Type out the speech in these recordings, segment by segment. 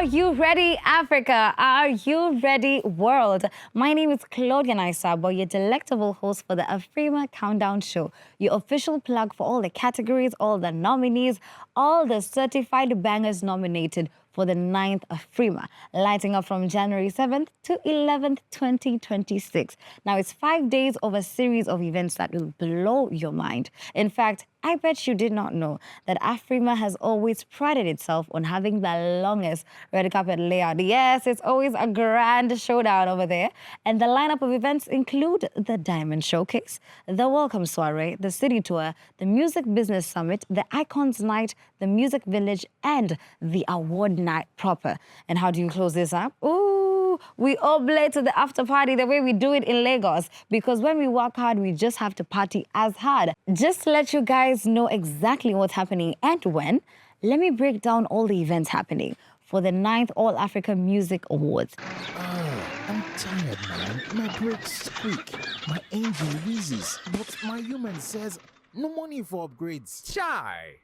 Are you ready, Africa? Are you ready, world? My name is Claudia Naisabo, your delectable host for the Afrima Countdown Show, your official plug for all the categories, all the nominees, all the certified bangers nominated for the 9th Afrima, lighting up from January 7th to 11th, 2026. Now, it's 5 days of a series of events that will blow your mind. In fact, I bet you did not know that Afrima has always prided itself on having the longest red carpet layout. Yes, it's always a grand showdown over there. And the lineup of events include the Diamond Showcase, the Welcome Soiree, the City Tour, the Music Business Summit, the Icons Night, the Music Village, and the Award Night proper. And how do you close this up? Ooh, we oblate to the after party the way we do it in Lagos, because when we work hard, we just have to party as hard. Just to let you guys know exactly what's happening and when, let me break down all the events happening for the 9th All Africa Music Awards. I'm tired, man. My brakes squeak, my engine wheezes, but my human says no money for upgrades. Chai!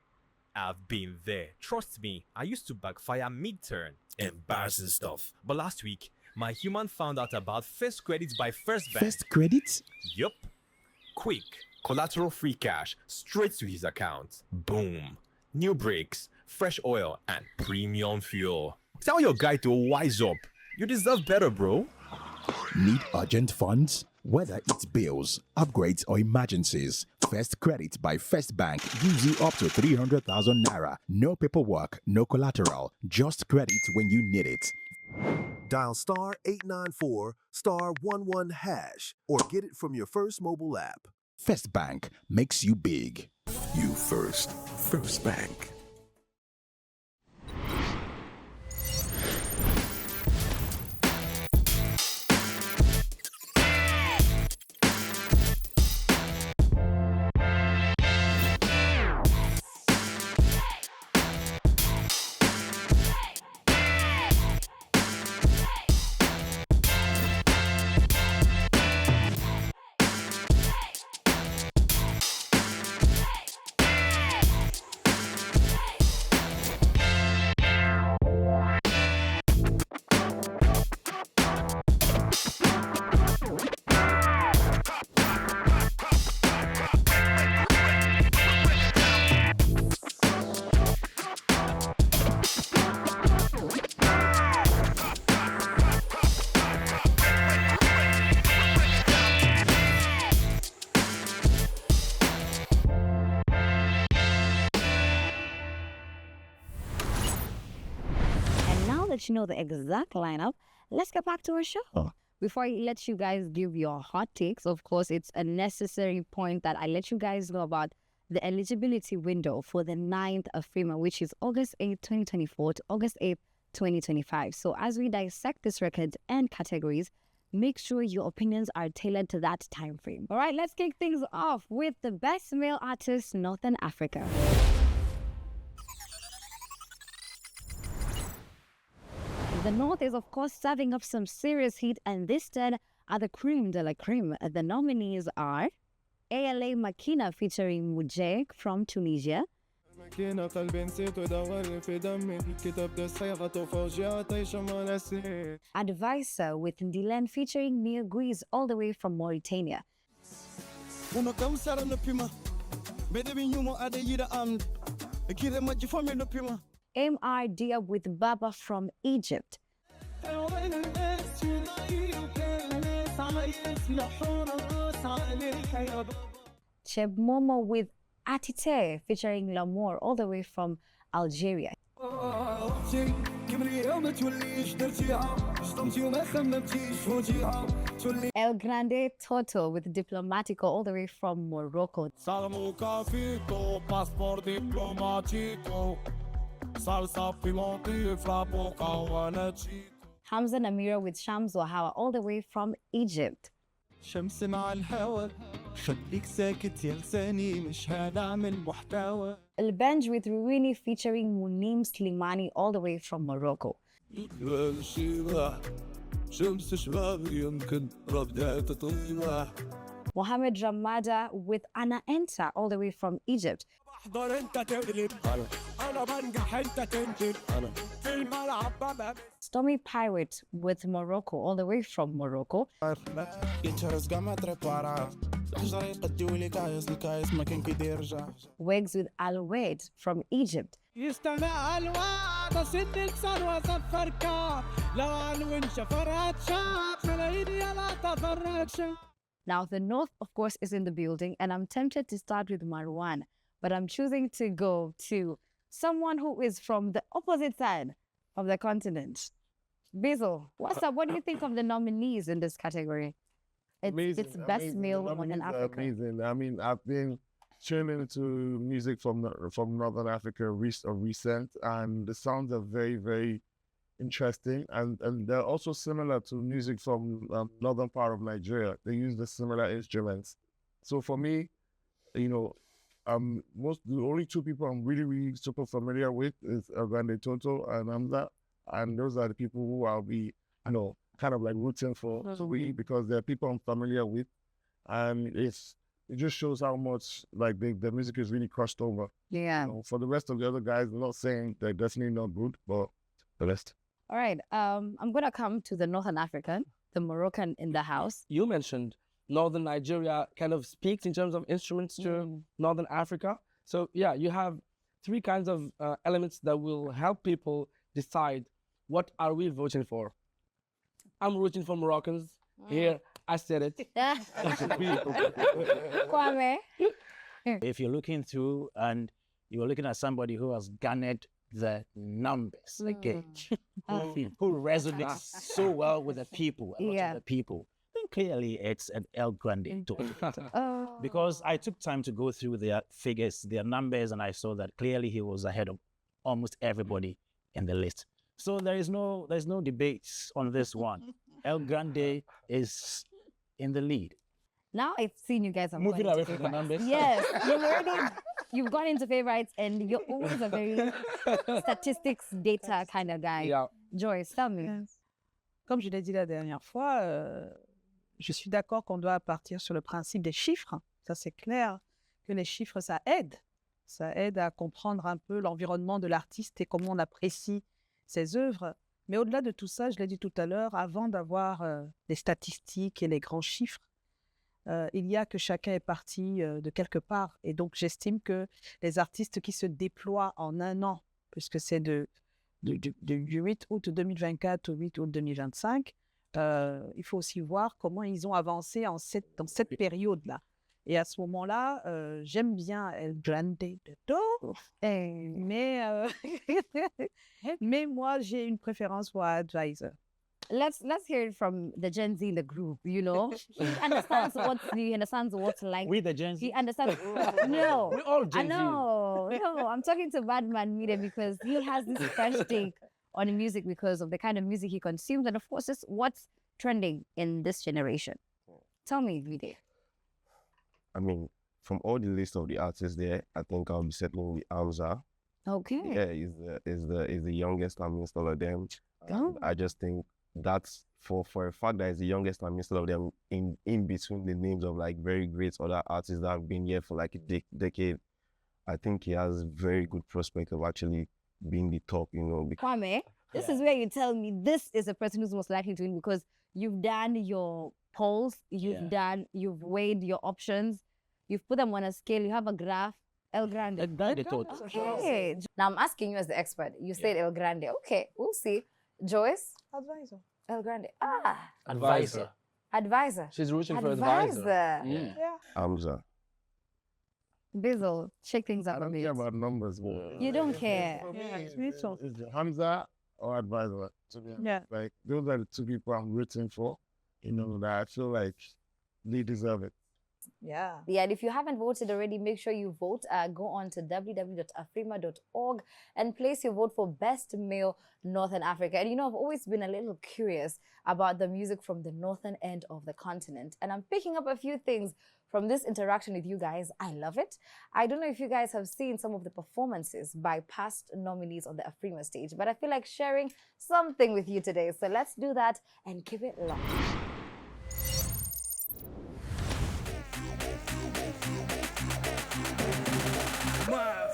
I've been there. Trust me, I used to backfire mid-turn. Embarrassing stuff. But last week, my human found out about first credits by First Bank. First credits? Yup. Quick, collateral-free cash straight to his account. Boom. New brakes, fresh oil, and premium fuel. Tell your guy to wise up. You deserve better, bro. Need urgent funds? Whether it's bills, upgrades, or emergencies, First Credit by First Bank gives you up to 300,000 naira. No paperwork, no collateral, just credit when you need it. Dial star 894 star 11 hash or get it from your First mobile app. First Bank makes you big. You first. First Bank. Let you know the exact lineup, let's get back to our show. Before I let you guys give your hot takes, of course, it's a necessary point that I let you guys know about the eligibility window for the 9th Afrima, which is August 8th, 2024 to August 8th, 2025. So as we dissect this record and categories, make sure your opinions are tailored to that time frame. All right, let's kick things off with the Best Male Artist, Northern Africa. The North is, of course, serving up some serious heat, and this then are the creme de la creme. The nominees are ALA Makina featuring Moujek from Tunisia, Advisor with Ndilen featuring Mia Guiz all the way from Mauritania, MR Diab with Baba from Egypt, Cheb Momo with Atite featuring L'amour all the way from Algeria, El Grande Toto with Diplomatico all the way from Morocco, Hamza Namira with Shams Wahawa all the way from Egypt, شمس مع الهوى خليك ساكت يا لساني مش هنعمل محتوى El Benj with Ruini featuring Munim Slimani all the way from Morocco, شمس شباب يمكن ربدا تطلع Mohamed Ramada with Ana Enta all the way from Egypt, احضر انت تغلب انا بنجح انت تنزل في الملعب ببقى Stormy Pirate with Morocco, all the way from Morocco. يتهرس كما تريبارا الحجر يقديو لي كايس الكايس ما كان كيدير رجع Wags with Al Wade from Egypt. يستمع الوعد سن لسان وسفر كاب لو عن ونشا فرات شاب ملايين يلا تفرج شاب. Now, the North, of course, is in the building, and I'm tempted to start with Marwan, but I'm choosing to go to someone who is from the opposite side of the continent. Basil, what's up? What do you think of the nominees in this category? It's best male in Africa. Amazing. I mean, I've been tuning into music from Northern Africa recent, and the sounds are very, very interesting, and they're also similar to music from northern part of Nigeria. They use the similar instruments. So for me, you know, the only two people I'm really, really super familiar with is Grande Toto and Hamza, and those are the people who I'll be, you know, kind of like rooting for because they're people I'm familiar with, and it just shows how much like the music is really crossed over. Yeah. You know, for the rest of the other guys, I'm not saying they're definitely not good, but the rest. All right. I'm going to come to the Northern African, the Moroccan in the house. You mentioned Northern Nigeria kind of speaks in terms of instruments to Northern Africa. So yeah, you have three kinds of elements that will help people decide what are we voting for. I'm rooting for Moroccans. Here, I said it. Kwame. If you're looking through and you're looking at somebody who has garnered the numbers, okay, who resonates so well with the people, a lot of the people, then clearly it's an El Grande Toto. Because I took time to go through their figures, their numbers, and I saw that clearly he was ahead of almost everybody in the list. So there's no debates on this one. El Grande is in the lead. Now I've seen you guys are Moving going away into from the favorites. numbers. Yes, you've gone into favorites, and you're always a very statistics, data kind of guy. Yeah. Joyce, tell me. Comme je l'ai dit la dernière fois, je suis d'accord qu'on doit partir sur le principe des chiffres. Ça, c'est clair que les chiffres, ça aide. Ça aide à comprendre un peu l'environnement de l'artiste et comment on apprécie ses œuvres. Mais au-delà de tout ça, je l'ai dit tout à l'heure, avant d'avoir les statistiques et les grands chiffres, il y a que chacun est parti de quelque part. Et donc, j'estime que les artistes qui se déploient en un an, puisque c'est du 8 août 2024 au 8 août 2025, il faut aussi voir comment ils ont avancé dans cette période-là. Et à ce moment-là, j'aime bien El Grande Toto, mais moi, j'ai une préférence pour Advisor. Let's hear it from the Gen Z in the group, you know? He understands what's new, he understands what's like. We the Gen Z? He understands. No. We all Gen Z. No, I'm talking to Badman Media because he has this fresh take on music because of the kind of music he consumes and, of course, just what's trending in this generation. Tell me, Vide. I mean, from all the list of the artists there, I think I'll be settling with Hamza. Okay. Yeah, is the youngest I'm installed of them. I just think that's for a fact that he's the youngest I'm installed of them in between the names of like very great other artists that have been here for like a decade. I think he has very good prospect of actually being the top, you know. Kwame, this is where you tell me this is the person who's most likely to win because you've done your polls, you've weighed your options, you've put them on a scale, you have a graph. El Grande. El Grande Toto. Okay. Now I'm asking you as the expert. You said El Grande. Okay, we'll see. Joyce? Advisor. El Grande. Advisor. Advisor. She's rooting for Advisor. Yeah. Hamza. Bizzle, shake things up I a don't bit. care about numbers, but You don't care. it's Hamza or Advisor. To be honest. Yeah. Like those are the two people I'm rooting for. You know, that I feel like they deserve it. Yeah. Yeah, and if you haven't voted already, make sure you vote. Go on to www.afrima.org and place your vote for Best Male Northern Africa. And you know, I've always been a little curious about the music from the northern end of the continent. And I'm picking up a few things from this interaction with you guys. I love it. I don't know if you guys have seen some of the performances by past nominees on the Afrima stage, but I feel like sharing something with you today. So let's do that and keep it locked. ما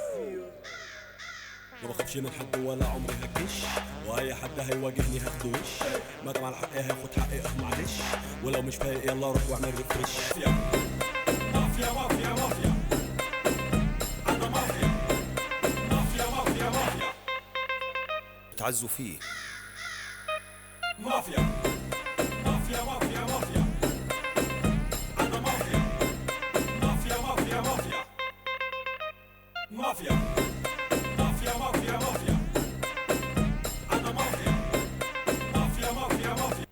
بخافش من حد ولا عمري هكش واي حد هيواجهني هاخده وش ما دام على حقي هاخد حقي معلش ولو مش فايق يلا روح واعمل ريفرش مافيا مافيا مافيا انا مافيا مافيا مافيا مافيا بتعزوا فيه مافيا مافيا مافيا مافيا انا مافيا مافيا مافيا مافيا مافيا مافيا مافيا مافيا أنا مافيا مافيا مافيا مافيا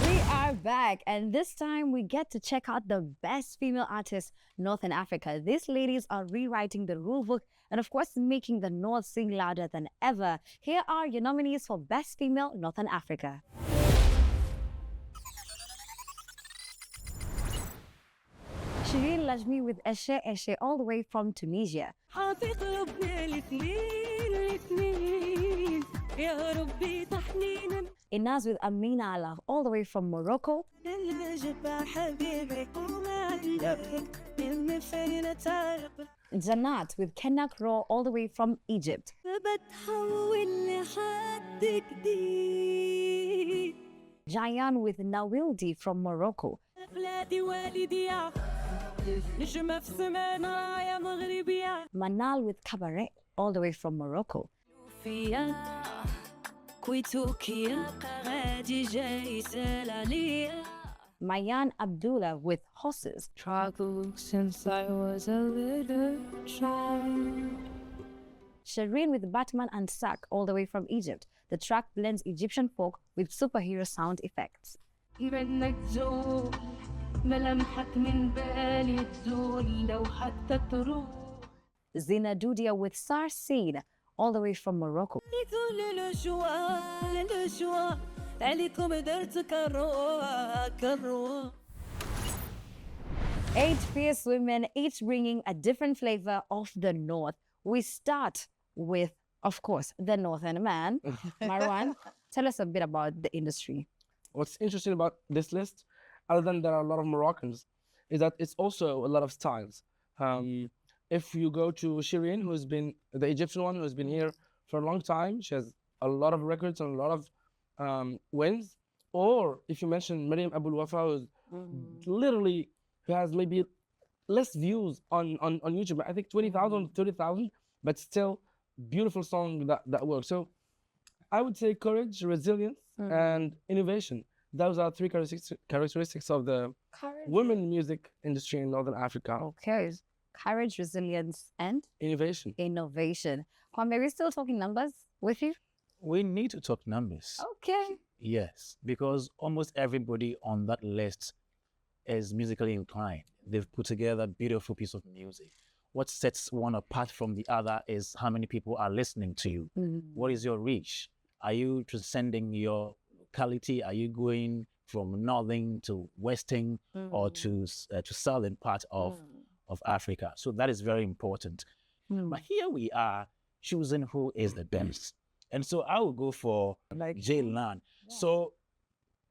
We are back, and this time we get to check out the best female artists Northern Africa. These ladies are rewriting the rule book and, of course, making the North sing louder than ever. Here are your nominees for Best Female Northern Africa. Shireen Lajmi with Eshe Eshe all the way from Tunisia. Inaz with Amina Allah all the way from Morocco. Zanat with Kenak Raw all the way from Egypt. Jayan with Nawildi from Morocco. Manal with Cabaret all the way from Morocco. Mayan Abdullah with Horses. Struggled since I was a little child. Shireen with Batman and Sak all the way from Egypt. The track blends Egyptian folk with superhero sound effects. Zina Dudia with Sar Seed all the way from Morocco. Eight fierce women, each bringing a different flavor of the North. We start with, of course, the Northern man. Marwan, tell us a bit about the industry. What's interesting about this list, other than there are a lot of Moroccans, is that it's also a lot of styles. If you go to Shireen, who's been the Egyptian one, who's been here for a long time, she has a lot of records and a lot of wins. Or if you mention Miriam Abul Wafa, who's literally who has maybe less views on YouTube. I think 20,000, 30,000, but still beautiful song that works. So I would say courage, resilience, and innovation. Those are three characteristics of the women music industry in Northern Africa. Okay. Courage, resilience, and innovation. Innovation. Kwame, are we still talking numbers with you? We need to talk numbers. Okay. Yes, because almost everybody on that list is musically inclined. They've put together a beautiful piece of music. What sets one apart from the other is how many people are listening to you. What is your reach? Are you transcending your locality? Are you going from northern to western or to southern part of Africa? So that is very important. But here we are choosing who is the best. And so I will go for Jaylan. Yeah. So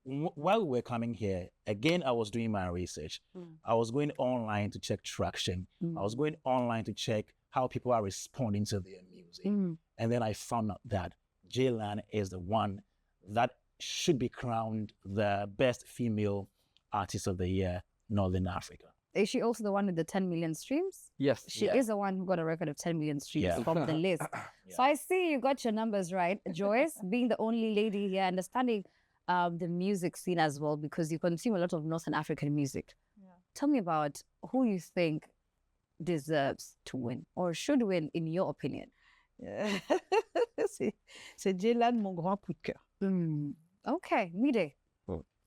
while we were coming here, again, I was doing my research. I was going online to check traction. I was going online to check how people are responding to their music. And then I found out that Jaylan is the one that should be crowned the best female artist of the year, Northern Africa. Is she also the one with the 10 million streams? Yes. She is the one who got a record of 10 million streams from the list. So I see you got your numbers right. Joyce, being the only lady here, understanding the music scene as well, because you consume a lot of Northern African music. Tell me about who you think deserves to win or should win in your opinion. C'est Jaylan, mon grand coup de cœur. Okay, Mide,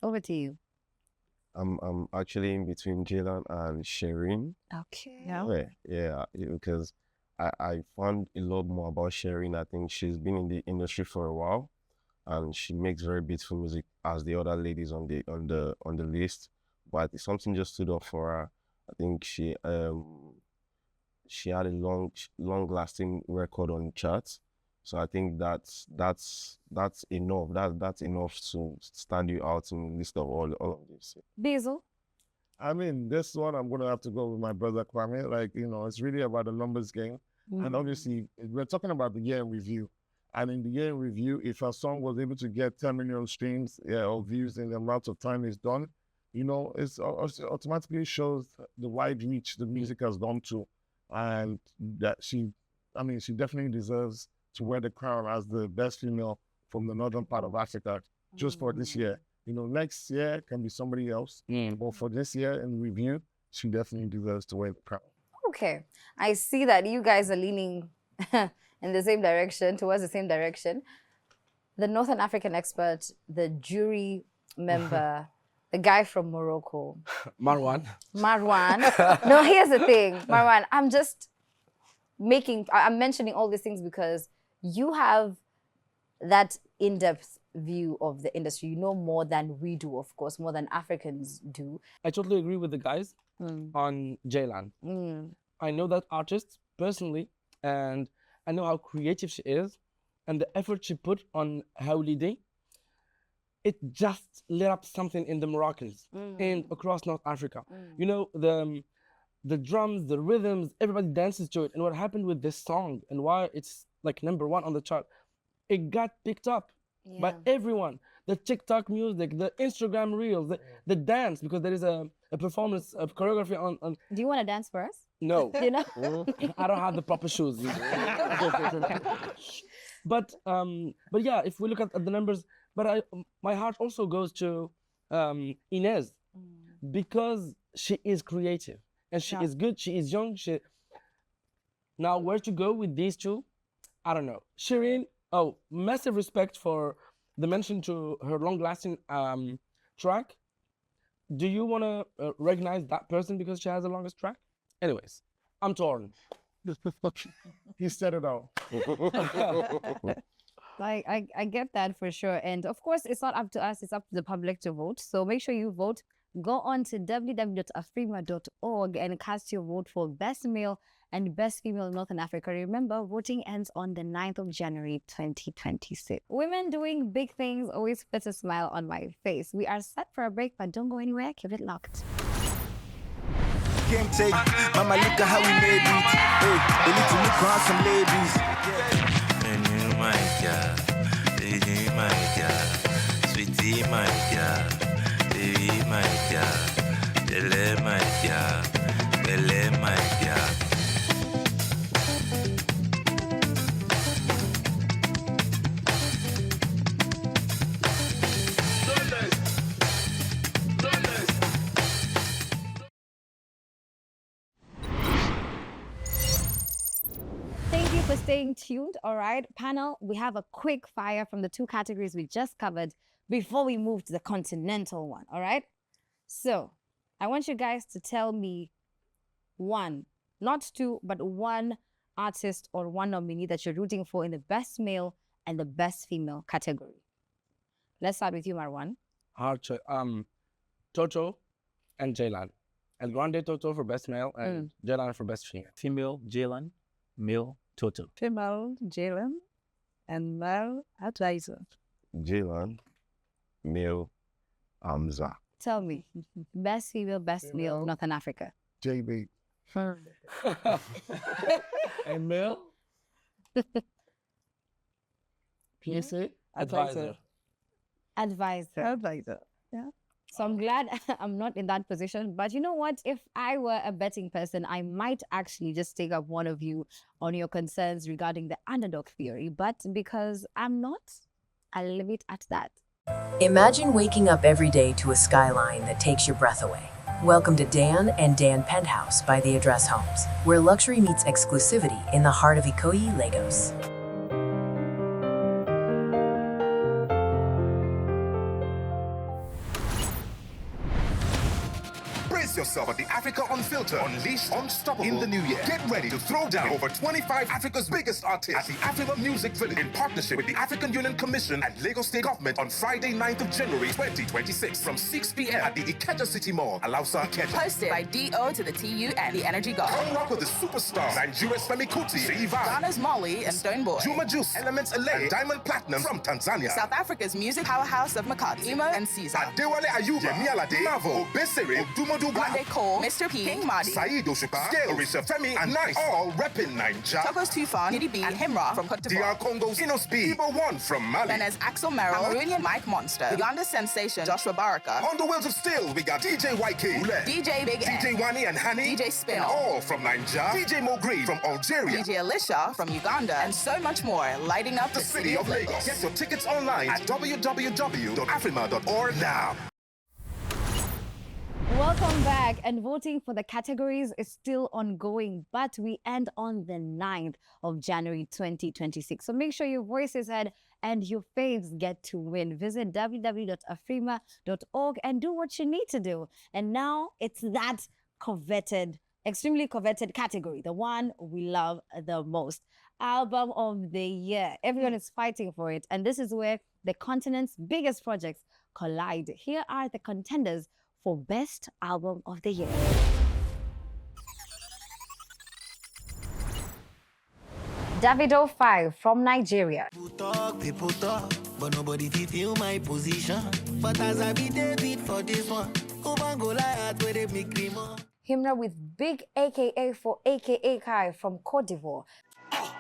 over to you. I'm actually in between Jaylan and Shireen. Okay. Yeah, because I found a lot more about Shireen. I think she's been in the industry for a while, and she makes very beautiful music as the other ladies on the list. But something just stood up for her. I think she had a long lasting record on charts. So I think that's enough. That's enough to stand you out in the list of all of this. Basil? I mean, this one I'm gonna have to go with my brother Kwame. Like, it's really about the numbers game. And obviously we're talking about the year in review. And in the year in review, if a song was able to get 10 million streams or views in the amount of time it's done, it automatically shows the wide reach the music has gone to. And that she definitely deserves to wear the crown as the best female from the northern part of Africa just for this year. Next year can be somebody else, but for this year in review, she definitely deserves to wear the crown. Okay, I see that you guys are leaning in the same direction, towards the same direction. The Northern African expert, the jury member, the guy from Morocco. Marwan. No, here's the thing, Marwan, I'm mentioning all these things because you have that in-depth view of the industry. You know more than we do, of course, more than Africans do. I totally agree with the guys on Jaylan. I know that artist personally, and I know how creative she is, and the effort she put on Howlide. It just lit up something in the Moroccans and across North Africa. The drums, the rhythms, everybody dances to it. And what happened with this song and why it's like #1 on the chart, it got picked up by everyone. The TikTok music, the Instagram reels, the dance, because there is a performance of choreography on. Do you want to dance for us? No. I don't have the proper shoes. But yeah, if we look at the numbers, my heart also goes to Inez, because she is creative and she is good. She is young. Now, where to go with these two? I don't know. Shireen, massive respect for the mention to her long-lasting track. Do you want to recognize that person because she has the longest track? Anyways, I'm torn. He said it all. I get that for sure. And of course, it's not up to us, it's up to the public to vote. So make sure you vote. Go on to www.afrima.org and cast your vote for Best Male and Best Female in Northern Africa. Remember, voting ends on the 9th of January, 2026. Women doing big things always puts a smile on my face. We are set for a break, but don't go anywhere. Keep it locked. Game take, mama, look at how we made it. Hey, they need to look around some ladies. My girl, baby, my girl, sweetie, my girl, baby, my girl, belle, my girl, belle, my girl. For staying tuned. All right, panel, we have a quick fire from the two categories we just covered before we move to the continental one. All right, so I want you guys to tell me one, not two, but one artist or one nominee that you're rooting for in the best male and the best female category. Let's start with you, Marwan. Hard choice. Toto and Jaylan. El Grande Toto for best male and Jaylan for best female. Female Jaylan, male Toto. Female Jaylan and male Advisor. Jaylan, male Hamza. Tell me, best female, best male, Northern Africa. JB. And male? PSA? Advisor. Advisor. Yeah. So I'm glad I'm not in that position. But you know what? If I were a betting person, I might actually just take up one of you on your concerns regarding the underdog theory. But because I'm not, I'll leave it at that. Imagine waking up every day to a skyline that takes your breath away. Welcome to Dan and Dan Penthouse by The Address Homes, where luxury meets exclusivity in the heart of Ikoyi, Lagos. Brace yourself at the Africa unfiltered, unleashed, unstoppable in the new year. Get ready to throw down over 25 Africa's biggest artists at the Afrima Music Village in partnership with the African Union Commission and Lagos State Government on Friday, 9th of January 2026 from 6 p.m. at the Ikeja City Mall, Alausa Ikeja. Hosted by D.O. to the T.U. and the Energy God. Come rock with the superstars Nigeria's Femi Kuti, Siva, Ghana's Molly and Stoneboy, Juma Juice, Elements LA, and Diamond Platinum from Tanzania. South Africa's music powerhouse of Makati, Emo and Caesar. Adewale Ayuba, Yemi Alade, Mavo, Obesere, Odumodu Black, Wande Cole, Mr. P, King Madi, Saeed Oshupa, Scale, Orisha Femi, and Nice, all repping Naija. Tokos Tufan, Niddy B, and Himra from Cote d'Ivoire. DR Congo's Inospi, Ibo One from Mali. Then as Axel Merrill, Cameroonian Mike Monster, Uganda's sensation Joshua Baraka. On the wheels of steel, we got DJ YK, Ule, DJ Big N, DJ Wani and Hani, DJ Spin, and all from Naija. DJ Mogri from Algeria, DJ Alicia from Uganda, and so much more, lighting up the city of Lagos. Get your tickets online at www.afrima.org now. Welcome back, and voting for the categories is still ongoing, but we end on the 9th of January 2026. So make sure your voice is heard and your faves get to win. Visit www.afrima.org and do what you need to do. And now it's that coveted, extremely coveted category, the one we love the most. Album of the Year. Everyone is fighting for it, and this is where the continent's biggest projects collide. Here are the contenders for Best Album of the Year. Davido 5 from Nigeria. People talk, but nobody feel my position. But as I be David for this one, Himra with Big AKA for AKA Kai from Cote d'Ivoire.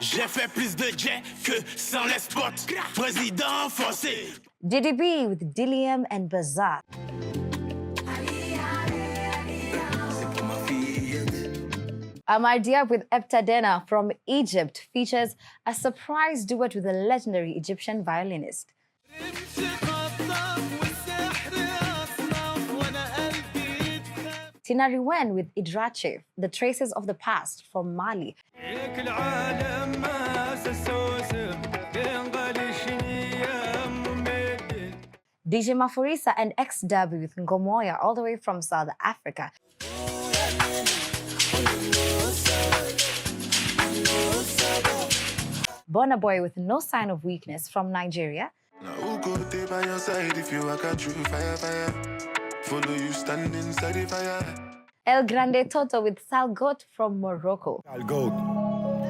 J'ai fait plus de jet que sans les spots. Président forcé. DDB with Dilliam and Bazaar. Amardia with Eptadena from Egypt features a surprise duet with a legendary Egyptian violinist. Tinariwen with Idrache, The Traces of the Past from Mali. DJ Maforisa and XW with Ngomoya all the way from South Africa. Burna Boy with No Sign of Weakness from Nigeria. Now go stay by your side if you walk a true fire. Follow you stand inside the fire. El Grande Toto with Salgot from Morocco. Salgot,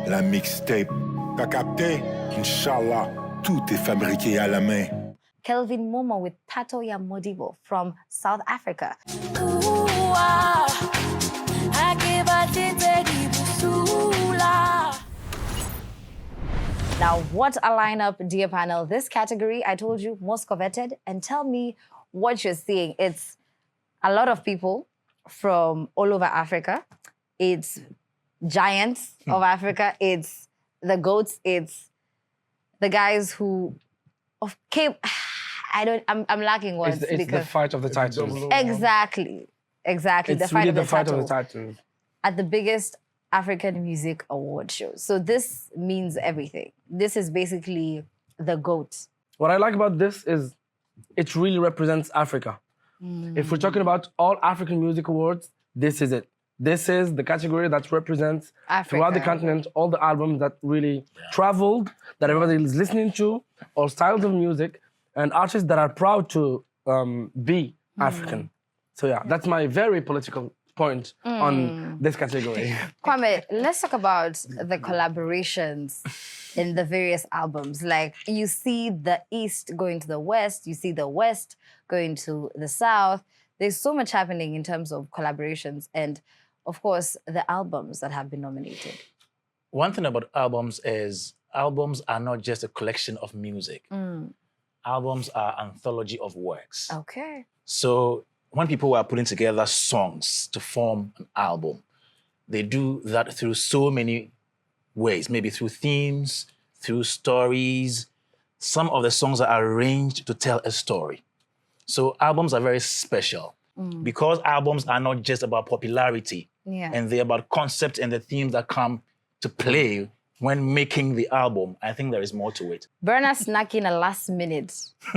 la mixtape. T'as capté? Inch'Allah, tout est fabriqué à la main. Kelvin Momo with Tato Ya Modibo from South Africa. Now, what a lineup, dear panel. This category, I told you, most coveted. And tell me what you're seeing. It's a lot of people from all over Africa. It's giants of Africa. It's the GOATs. It's the guys who came... I'm lacking words. It's the fight of the titles. Exactly. Exactly. It's really the fight of the titles. At the biggest African Music Award show. So this means everything. This is basically the GOAT. What I like about this is it really represents Africa. If we're talking about all African Music Awards, this is it. This is the category that represents Africa. Throughout the continent, all the albums that really traveled, that everybody is listening to, all styles of music, and artists that are proud to be African. So yeah, that's my very political point on this category. Kwame, let's talk about the collaborations in the various albums. Like, you see the East going to the West, you see the West going to the South. There's so much happening in terms of collaborations and, of course, the albums that have been nominated. One thing about albums is albums are not just a collection of music. Albums are anthology of works. Okay. So when people are putting together songs to form an album, they do that through so many ways, maybe through themes, through stories. Some of the songs are arranged to tell a story. So albums are very special because albums are not just about popularity, and they're about concepts and the themes that come to play when making the album. I think there is more to it. Burna snuck in a last-minute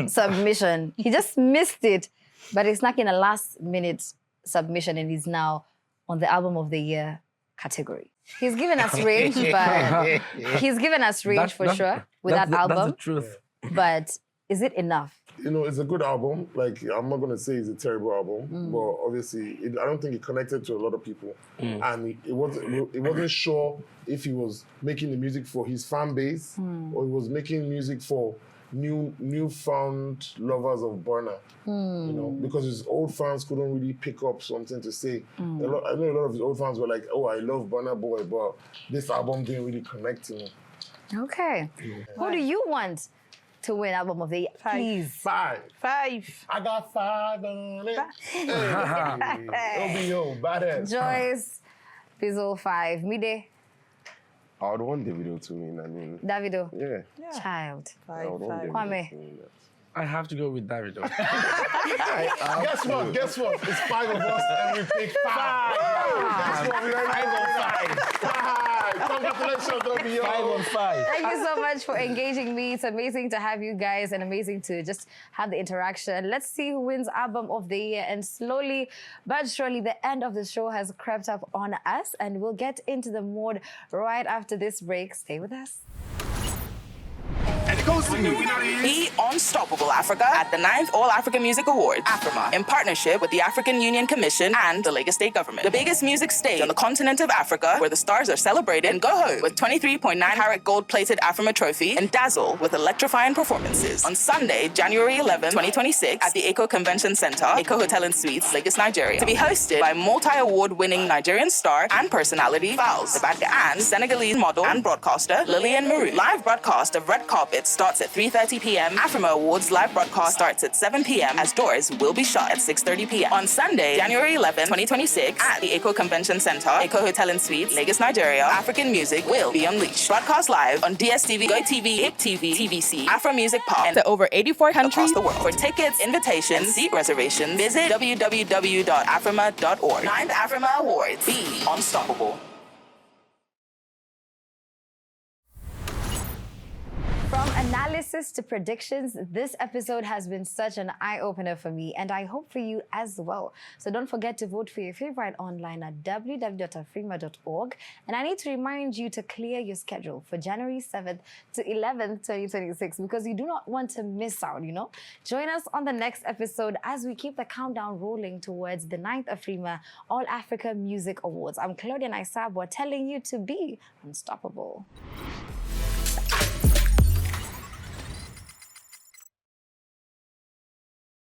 submission. He just missed it, but he snuck in a last-minute submission and he's now on the Album of the Year category? He's given us range, but he's given us range for sure with that album. That's the truth. But is it enough? You know, it's a good album. Like, I'm not going to say it's a terrible album, but obviously, I don't think it connected to a lot of people. And it wasn't sure if he was making the music for his fan base or he was making music for newfound lovers of Burna. You know, because his old fans couldn't really pick up something to say. I know a lot of his old fans were like, oh, I love Burna Boy, but this album didn't really connect to me. Okay. Who do you want to win Album of the Year? Please. Five. I got 5 on it. Hey. OBO, badass. Joyce, Bizzle, 5. Mide, I would want Davido to win. I mean, Davido. Yeah. Child. 5. Kwame. I have to go with Davido. Guess what? It's 5 of us and we pick 5. Guess what? We are 5 on 5. Congratulations, OBO. 5 on 5. Thank you so much for engaging me. It's amazing to have you guys and amazing to just have the interaction. Let's see who wins Album of the Year. And slowly but surely, the end of the show has crept up on us, and we'll get into the mood right after this break. Stay with us. And it goes to you. Be unstoppable, Africa, at the 9th All African Music Awards, Afrima, in partnership with the African Union Commission and the Lagos State Government. The biggest music stage on the continent of Africa, where the stars are celebrated, and go home with 23.9-carat gold-plated Afrima trophy and dazzle with electrifying performances. On Sunday, January 11, 2026, at the Eco Convention Center, Eco Hotel and Suites, Lagos, Nigeria, to be hosted by multi-award-winning Nigerian star and personality Vals, the bad and Senegalese model and broadcaster Lillian Maru. Live broadcast of Red Carpet starts at 3:30 p.m. Afrima Awards live broadcast starts at 7 p.m. as doors will be shut at 6:30 p.m. On Sunday, January 11, 2026, at the Eco Convention Center, Eco Hotel and Suites, Lagos, Nigeria, African music will be unleashed. Broadcast live on DSTV, GoTV, Hip TV, TVC, Afro Music Pop, and to over 84 countries across the world. For tickets, invitations, and seat reservations, visit www.afrima.org. 9th Afrima Awards. Be unstoppable. From analysis to predictions, this episode has been such an eye-opener for me, and I hope for you as well. So don't forget to vote for your favorite online at www.afrima.org. And I need to remind you to clear your schedule for January 7th to 11th, 2026, because you do not want to miss out, you know? Join us on the next episode as we keep the countdown rolling towards the 9th Afrima All Africa Music Awards. I'm Claudia Naisabwa telling you to be unstoppable.